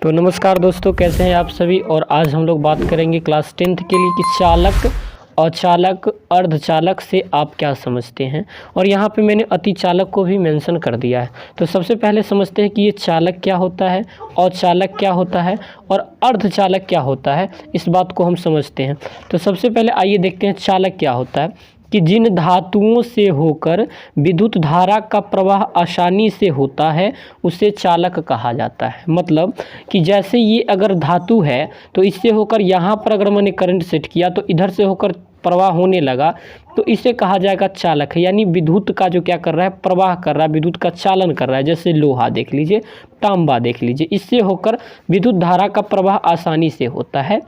तो नमस्कार दोस्तों, कैसे हैं आप सभी। और आज हम लोग बात करेंगे क्लास 10th के लिए कि चालक, अचालक, अर्धचालक से आप क्या समझते हैं। और यहाँ पे मैंने अतिचालक को भी मेंशन कर दिया है। तो सबसे पहले समझते हैं कि ये चालक क्या होता है, अचालक क्या होता है और अर्धचालक क्या होता है। इस बात को हम समझते हैं। तो सबसे पहले आइए देखते हैं चालक क्या होता है। कि जिन धातुओं से होकर विद्युत धारा का प्रवाह आसानी से होता है उसे चालक कहा जाता है। मतलब कि जैसे ये अगर धातु है तो इससे होकर यहाँ पर अगर मैंने करंट सेट किया तो इधर से होकर प्रवाह होने लगा तो इसे कहा जाएगा चालक है। यानी विद्युत का जो क्या कर रहा है, प्रवाह कर रहा है, विद्युत का चालन कर रहा है। जैसे लोहा देख लीजिए, तांबा देख लीजिए, इससे होकर विद्युत धारा का प्रवाह आसानी से होता है।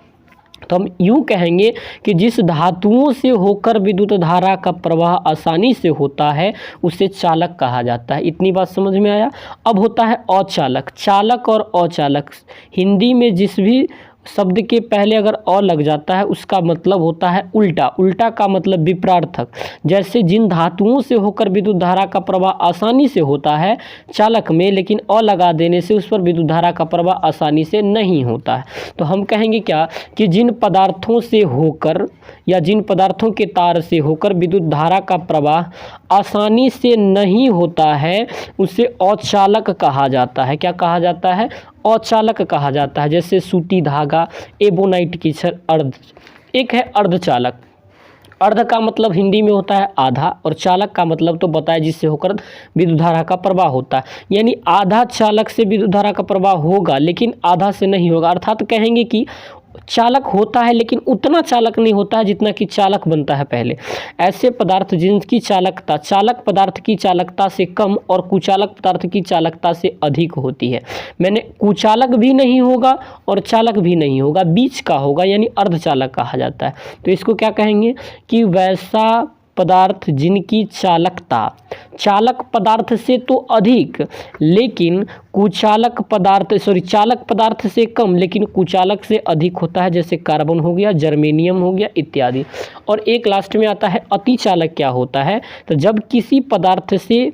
तो हम यूँ कहेंगे कि जिस धातुओं से होकर विद्युत धारा का प्रवाह आसानी से होता है उसे चालक कहा जाता है। इतनी बात समझ में आया। अब होता है अचालक। चालक और अचालक, हिंदी में जिस भी शब्द के पहले अगर अ लग जाता है उसका मतलब होता है उल्टा। उल्टा का मतलब विपरार्थक। जैसे जिन धातुओं से होकर विद्युत धारा का प्रवाह आसानी से होता है चालक में, लेकिन अ लगा देने से उस पर विद्युत धारा का प्रवाह आसानी से नहीं होता है। तो हम कहेंगे क्या कि जिन पदार्थों से होकर या जिन पदार्थों के तार से होकर विद्युत धारा का प्रवाह आसानी से नहीं होता है उसे अचालक कहा जाता है। क्या कहा जाता है? अचालक कहा जाता है। जैसे सूती धागा, एबोनाइट की छड़, अर्ध। एक है अर्धचालक। अर्ध का मतलब हिंदी में होता है आधा, और चालक का मतलब तो बताया जिससे होकर विद्युत धारा का प्रवाह होता है। यानी आधा चालक से विद्युत धारा का प्रवाह होगा लेकिन आधा से नहीं होगा। अर्थात कहेंगे कि चालक होता है लेकिन उतना चालक नहीं होता है जितना कि चालक बनता है पहले। ऐसे पदार्थ जिनकी चालकता चालक पदार्थ की चालकता से कम और कुचालक पदार्थ की चालकता से अधिक होती है। मैंने कुचालक भी नहीं होगा और चालक भी नहीं होगा, बीच का होगा, यानी अर्धचालक कहा जाता है। तो इसको क्या कहेंगे कि वैसा पदार्थ जिनकी चालकता चालक पदार्थ से तो अधिक लेकिन कुचालक पदार्थ चालक पदार्थ से कम लेकिन कुचालक से अधिक होता है। जैसे कार्बन हो गया, जर्मेनियम हो गया इत्यादि। और एक लास्ट में आता है अतिचालक। क्या होता है? तो जब किसी पदार्थ से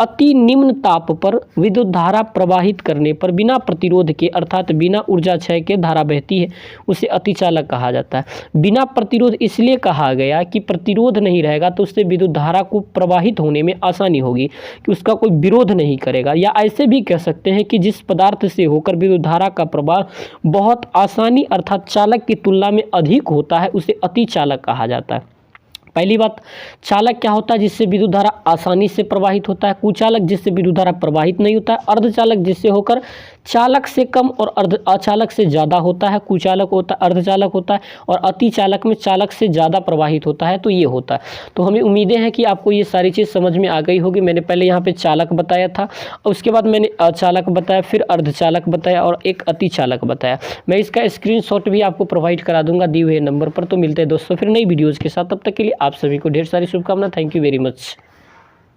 अति निम्न ताप पर विद्युत धारा प्रवाहित करने पर बिना प्रतिरोध के अर्थात बिना ऊर्जा क्षय के धारा बहती है उसे अतिचालक कहा जाता है। बिना प्रतिरोध इसलिए कहा गया कि प्रतिरोध नहीं रहेगा तो उससे विद्युत धारा को प्रवाहित होने में आसानी होगी, कि उसका कोई विरोध नहीं करेगा। या ऐसे भी कह सकते हैं कि जिस पदार्थ से होकर विद्युत धारा का प्रवाह बहुत आसानी अर्थात चालक की तुलना में अधिक होता है उसे अतिचालक कहा जाता है। पहली बात, चालक क्या होता है? जिससे विद्युत धारा आसानी से प्रवाहित होता है। कुचालक जिससे विद्युत धारा प्रवाहित नहीं होता है। अर्धचालक जिससे होकर चालक से कम और अचालक से ज़्यादा होता है। कुचालक होता है, अर्धचालक होता है, और अतिचालक में चालक से ज़्यादा प्रवाहित होता है। तो ये होता है। तो हमें उम्मीदें हैं कि आपको ये सारी चीज़ समझ में आ गई होगी। मैंने पहले यहाँ पे चालक बताया था और उसके बाद मैंने अचालक बताया, फिर अर्धचालक बताया और एक अतिचालक बताया। मैं इसका स्क्रीनशॉट भी आपको प्रोवाइड करा दूंगा दिए हुए नंबर पर। तो मिलते हैं दोस्तों फिर नई वीडियोज़ के साथ। तब तक के लिए आप सभी को ढेर सारी शुभकामनाएं। Thank you very much.